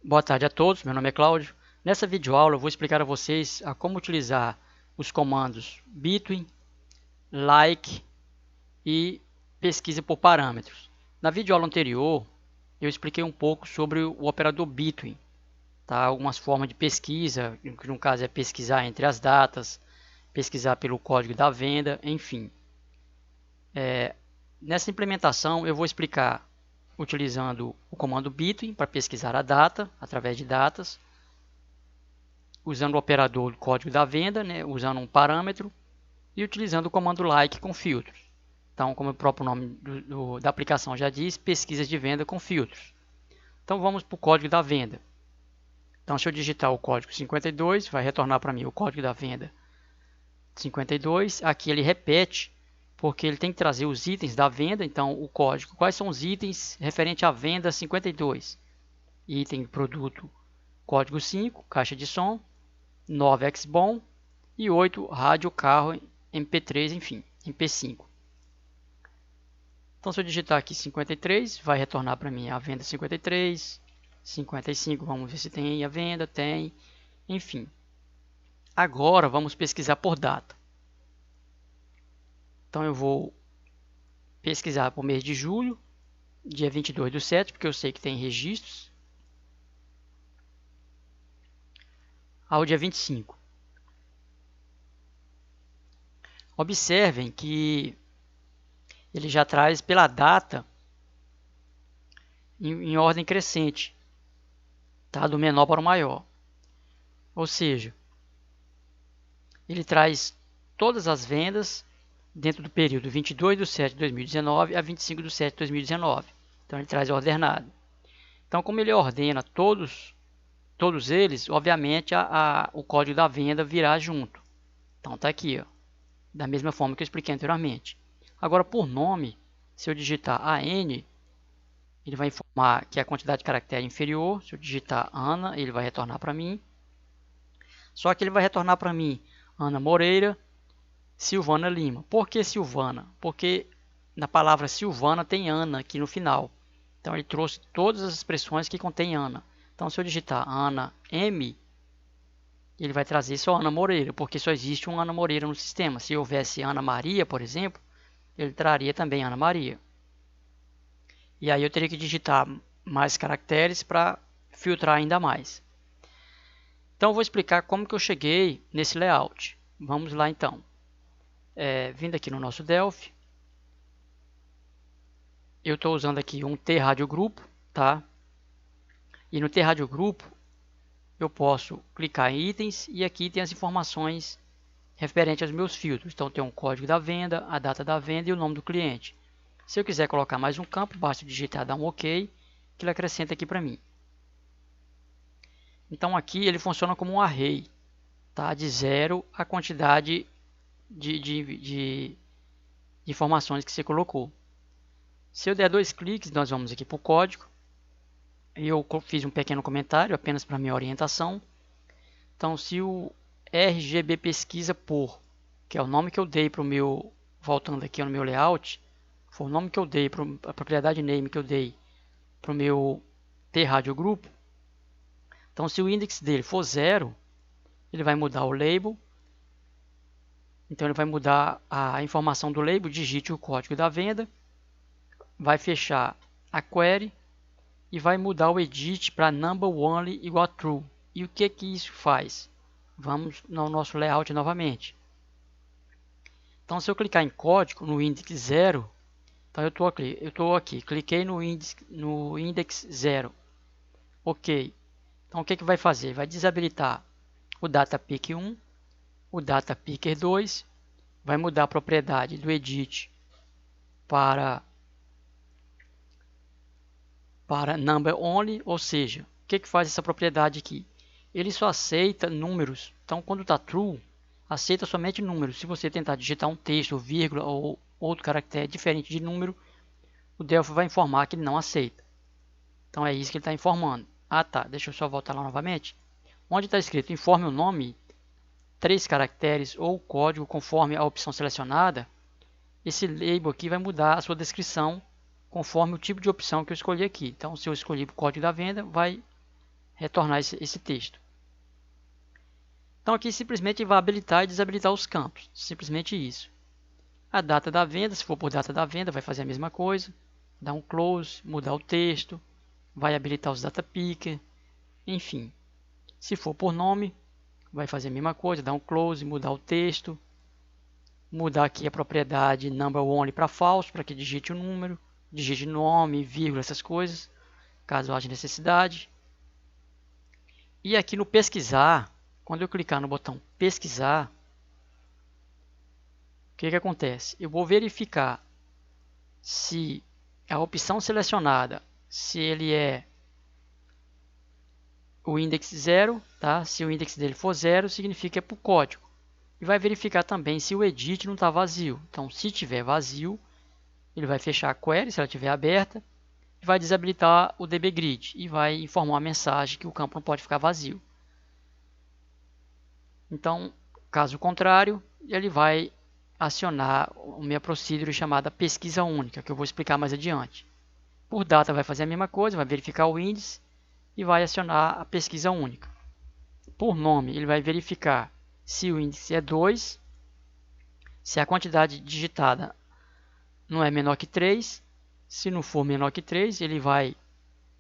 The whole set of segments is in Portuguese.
Boa tarde a todos, meu nome é Cláudio. Nessa videoaula eu vou explicar a vocês a como utilizar os comandos between, like e pesquisa por parâmetros. Na videoaula anterior eu expliquei um pouco sobre o operador between, tá? Algumas formas de pesquisa, que no caso é pesquisar entre as datas, pesquisar pelo código da venda, enfim. Nessa implementação eu vou explicar utilizando o comando between para pesquisar a data através de datas, usando o operador do código da venda, né, usando um parâmetro, e utilizando o comando like com filtros. Então, como o próprio nome da aplicação já diz, pesquisas de venda com filtros. Então, vamos para o código da venda. Então, se eu digitar o código 52, vai retornar para mim o código da venda 52. Aqui ele repete, porque ele tem que trazer os itens da venda. Então, o código, quais são os itens referente à venda 52? Item produto, código 5, caixa de som, 9 Xbom e 8 rádio, carro, MP3, enfim, MP5. Então, se eu digitar aqui 53, vai retornar para mim a venda 53, 55, vamos ver se tem a venda, tem, enfim. Agora, vamos pesquisar por data. Então, eu vou pesquisar por mês de julho, dia 22/7, porque eu sei que tem registros, ao dia 25. Observem que ele já traz pela data em ordem crescente, tá? Do menor para o maior. Ou seja, ele traz todas as vendas dentro do período 22/7/2019 a 25/7/2019. Então ele traz ordenado. Então, como ele ordena todos eles, obviamente o código da venda virá junto. Então está aqui, ó, da mesma forma que eu expliquei anteriormente. Agora, por nome, se eu digitar AN, ele vai informar que a quantidade de caractere é inferior. Se eu digitar Ana, ele vai retornar para mim. Só que ele vai retornar para mim Ana Moreira, Silvana Lima. Por que Silvana? Porque na palavra Silvana tem Ana aqui no final. Então ele trouxe todas as expressões que contém Ana. Então se eu digitar Ana M, ele vai trazer só Ana Moreira, porque só existe um Ana Moreira no sistema. Se houvesse Ana Maria, por exemplo, ele traria também Ana Maria. E aí eu teria que digitar mais caracteres para filtrar ainda mais. Então eu vou explicar como que eu cheguei nesse layout. Vamos lá então. Vindo aqui no nosso Delphi, eu estou usando aqui um T-Radio Grupo, tá? E no T-Radio Grupo eu posso clicar em itens e aqui tem as informações referentes aos meus filtros. Então tem um código da venda, a data da venda e o nome do cliente. Se eu quiser colocar mais um campo, basta digitar, dar um OK, que ele acrescenta aqui para mim. Então aqui ele funciona como um array, tá? De 0 a quantidade de informações que você colocou. Se eu der 2 cliques, nós vamos aqui para o código. Eu fiz um pequeno comentário apenas para minha orientação. Então, se o RGB pesquisa por, que é o nome que eu dei para o meu, voltando aqui no meu layout, foi o nome que eu dei, a propriedade name que eu dei para o meu T-Radio grupo. Então, se o index dele for 0, ele vai mudar o label. Então, ele vai mudar a informação do label, digite o código da venda, vai fechar a query e vai mudar o edit para number only igual a true. E o que isso faz? Vamos no nosso layout novamente. Então, se eu clicar em código no index 0, então eu estou aqui, cliquei no index 0. Ok. Então, o que vai fazer? Vai desabilitar o data picker 1, o data picker 2, vai mudar a propriedade do edit para number only, ou seja, o que faz essa propriedade aqui? Ele só aceita números. Então, quando está true, aceita somente números. Se você tentar digitar um texto, vírgula ou outro caractere diferente de número, o Delphi vai informar que ele não aceita. Então, é isso que ele está informando. Ah, tá. Deixa eu só voltar lá novamente. Onde está escrito informe o nome, 3 caracteres ou código conforme a opção selecionada, esse label aqui vai mudar a sua descrição conforme o tipo de opção que eu escolhi aqui. Então, se eu escolhi o código da venda, vai retornar esse texto. Então aqui simplesmente vai habilitar e desabilitar os campos, simplesmente isso. A data da venda, se for por data da venda, vai fazer a mesma coisa, dar um close, mudar o texto, vai habilitar os data picker, enfim. Se for por nome, vai fazer a mesma coisa, dar um close, mudar o texto, mudar aqui a propriedade number only para falso, para que digite o número, digite nome, vírgula, essas coisas, caso haja necessidade. E aqui no pesquisar, quando eu clicar no botão pesquisar, o que acontece? Eu vou verificar se a opção selecionada, se ele é o index 0, tá? Se o index dele for 0, significa que é para o código. E vai verificar também se o edit não está vazio. Então, se tiver vazio, ele vai fechar a query, se ela estiver aberta, e vai desabilitar o dbgrid e vai informar uma mensagem que o campo não pode ficar vazio. Então, caso contrário, ele vai acionar a minha procedure chamada pesquisa única, que eu vou explicar mais adiante. Por data vai fazer a mesma coisa, vai verificar o índice e vai acionar a pesquisa única. Por nome, ele vai verificar se o índice é 2, se a quantidade digitada não é menor que 3. Se não for menor que 3, ele vai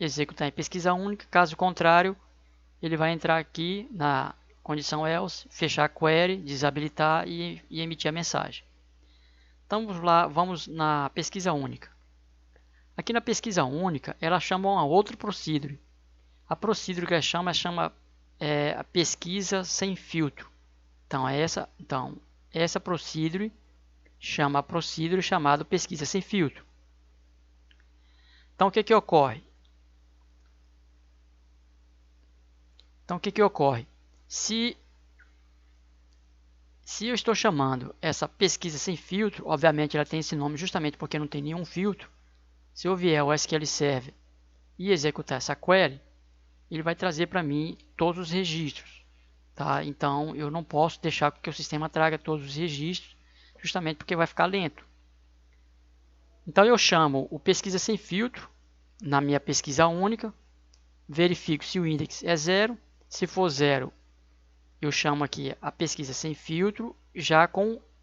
executar em pesquisa única. Caso contrário, ele vai entrar aqui na condição else, fechar a query, desabilitar e emitir a mensagem. Então vamos lá, vamos na pesquisa única. Aqui na pesquisa única, ela chama uma outra procedure. A procedure que ela chama a pesquisa sem filtro. Então essa procedure chama a procedure chamada pesquisa sem filtro. Então o que ocorre? Se eu estou chamando essa pesquisa sem filtro, obviamente ela tem esse nome justamente porque não tem nenhum filtro. Se eu vier ao SQL Server e executar essa query, ele vai trazer para mim todos os registros. Tá? Então eu não posso deixar que o sistema traga todos os registros, justamente porque vai ficar lento. Então eu chamo o pesquisa sem filtro na minha pesquisa única, verifico se o index é 0. Se for 0, eu chamo aqui a pesquisa sem filtro, já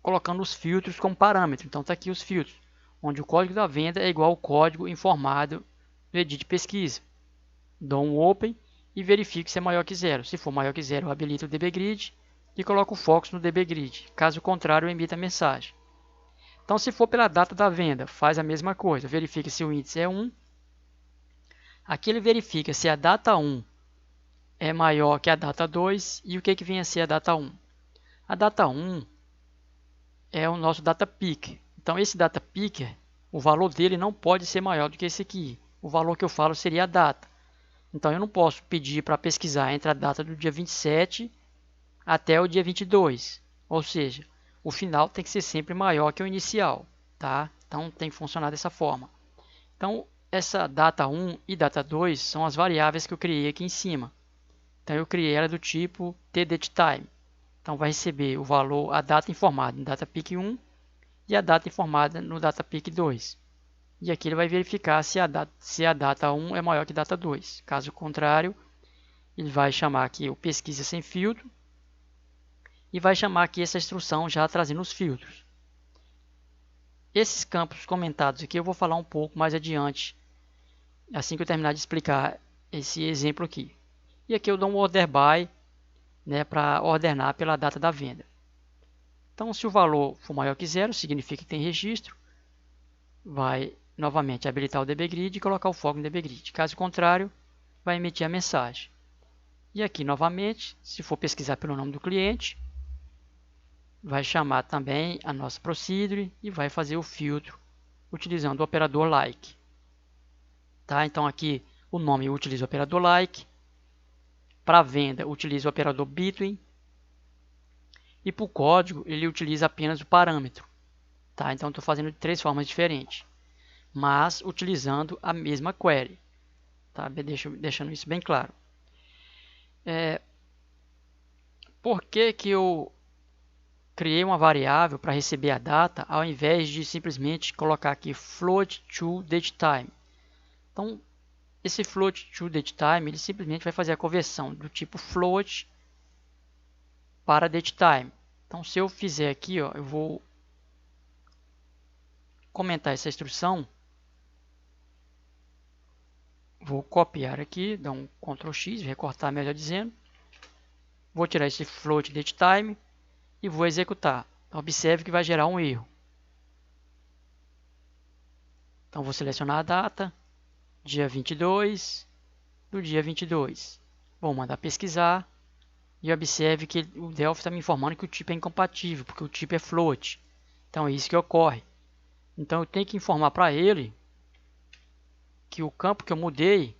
colocando os filtros como parâmetro. Então está aqui os filtros, onde o código da venda é igual ao código informado no edit pesquisa. Dou um open e verifico se é maior que 0. Se for maior que 0, eu habilito o dbgrid e coloco o focus no dbgrid. Caso contrário, eu emito a mensagem. Então, se for pela data da venda, faz a mesma coisa. Verifica se o índice é 1. Aqui ele verifica se a data 1 é maior que a data 2 e o que vem a ser a data 1. A data 1 é o nosso data picker. Então, esse data picker, o valor dele não pode ser maior do que esse aqui. O valor que eu falo seria a data. Então, eu não posso pedir para pesquisar entre a data do dia 27 até o dia 22. Ou seja, o final tem que ser sempre maior que o inicial. Tá? Então, tem que funcionar dessa forma. Então, essa data 1 e data 2 são as variáveis que eu criei aqui em cima. Então, eu criei ela do tipo tDateTime. Então, vai receber o valor, a data informada no datapick 1 e a data informada no datapick 2. E aqui ele vai verificar se a data 1 é maior que a data 2. Caso contrário, ele vai chamar aqui o pesquisa sem filtro e vai chamar aqui essa instrução já trazendo os filtros. Esses campos comentados aqui eu vou falar um pouco mais adiante, assim que eu terminar de explicar esse exemplo aqui. E aqui eu dou um order by, né, para ordenar pela data da venda. Então, se o valor for maior que 0, significa que tem registro. Vai novamente habilitar o dbgrid e colocar o foco no dbgrid. Caso contrário, vai emitir a mensagem. E aqui novamente, se for pesquisar pelo nome do cliente, vai chamar também a nossa procedure e vai fazer o filtro utilizando o operador like. Tá? Então aqui o nome utiliza o operador like. Para venda, utiliza o operador between. E para o código, ele utiliza apenas o parâmetro. Tá? Então, estou fazendo de 3 formas diferentes, mas utilizando a mesma query. Tá? Deixando isso bem claro. Por que eu criei uma variável para receber a data, ao invés de simplesmente colocar aqui float to datetime? Então, esse float to datetime, ele simplesmente vai fazer a conversão do tipo float para datetime. Então, se eu fizer aqui, ó, eu vou comentar essa instrução. Vou copiar aqui, dar um Ctrl X, recortar melhor dizendo. Vou tirar esse float datetime e vou executar. Observe que vai gerar um erro. Então, vou selecionar a data, dia 22 do dia 22. Vou mandar pesquisar e observe que o Delphi está me informando que o tipo é incompatível, porque o tipo é float. Então, é isso que ocorre. Então, eu tenho que informar para ele que o campo que eu mudei,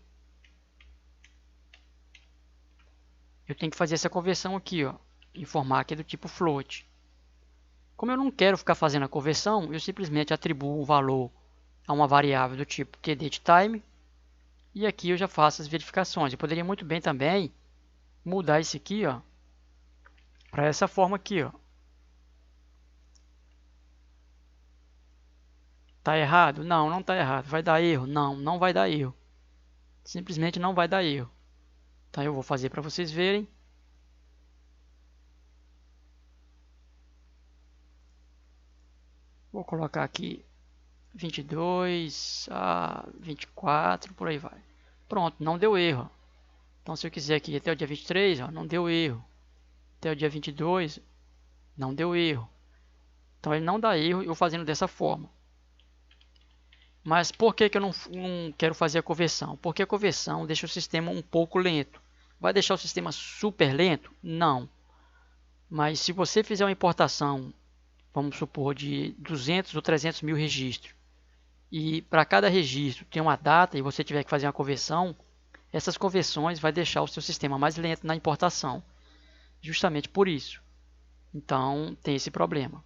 eu tenho que fazer essa conversão aqui, ó, informar que é do tipo float. Como eu não quero ficar fazendo a conversão, eu simplesmente atribuo um valor a uma variável do tipo tDateTime e aqui eu já faço as verificações. Eu poderia muito bem também mudar isso aqui, ó, para essa forma aqui, ó. Tá errado? Não, não tá errado. Vai dar erro? Não, não vai dar erro. Simplesmente não vai dar erro. Então eu vou fazer para vocês verem. Vou colocar aqui 22 a 24, por aí vai. Pronto, não deu erro. Então se eu quiser aqui até o dia 23, ó, não deu erro. Até o dia 22, não deu erro. Então ele não dá erro eu fazendo dessa forma. Mas por que eu não quero fazer a conversão? Porque a conversão deixa o sistema um pouco lento. Vai deixar o sistema super lento? Não. Mas se você fizer uma importação, vamos supor, de 200 ou 300 mil registros, e para cada registro tem uma data e você tiver que fazer uma conversão, essas conversões vai deixar o seu sistema mais lento na importação. Justamente por isso. Então tem esse problema.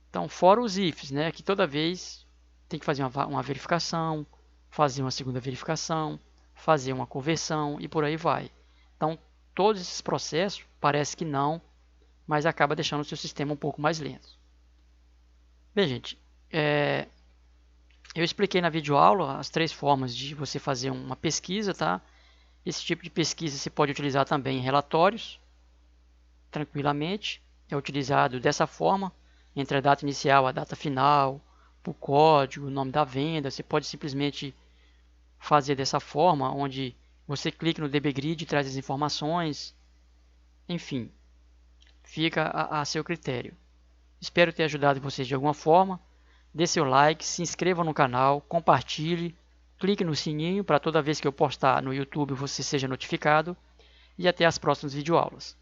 Então fora os ifs, né, que toda vez tem que fazer uma verificação, fazer uma segunda verificação, fazer uma conversão e por aí vai. Então todos esses processos parece que não, mas acaba deixando o seu sistema um pouco mais lento. Bem, gente, eu expliquei na videoaula as 3 formas de você fazer uma pesquisa, tá? Esse tipo de pesquisa você pode utilizar também em relatórios, tranquilamente. É utilizado dessa forma, entre a data inicial e a data final, o código, o nome da venda. Você pode simplesmente fazer dessa forma, onde você clica no dbGrid e traz as informações. Enfim, fica a seu critério. Espero ter ajudado vocês de alguma forma. Dê seu like, se inscreva no canal, compartilhe, clique no sininho para toda vez que eu postar no YouTube você seja notificado. E até as próximas videoaulas.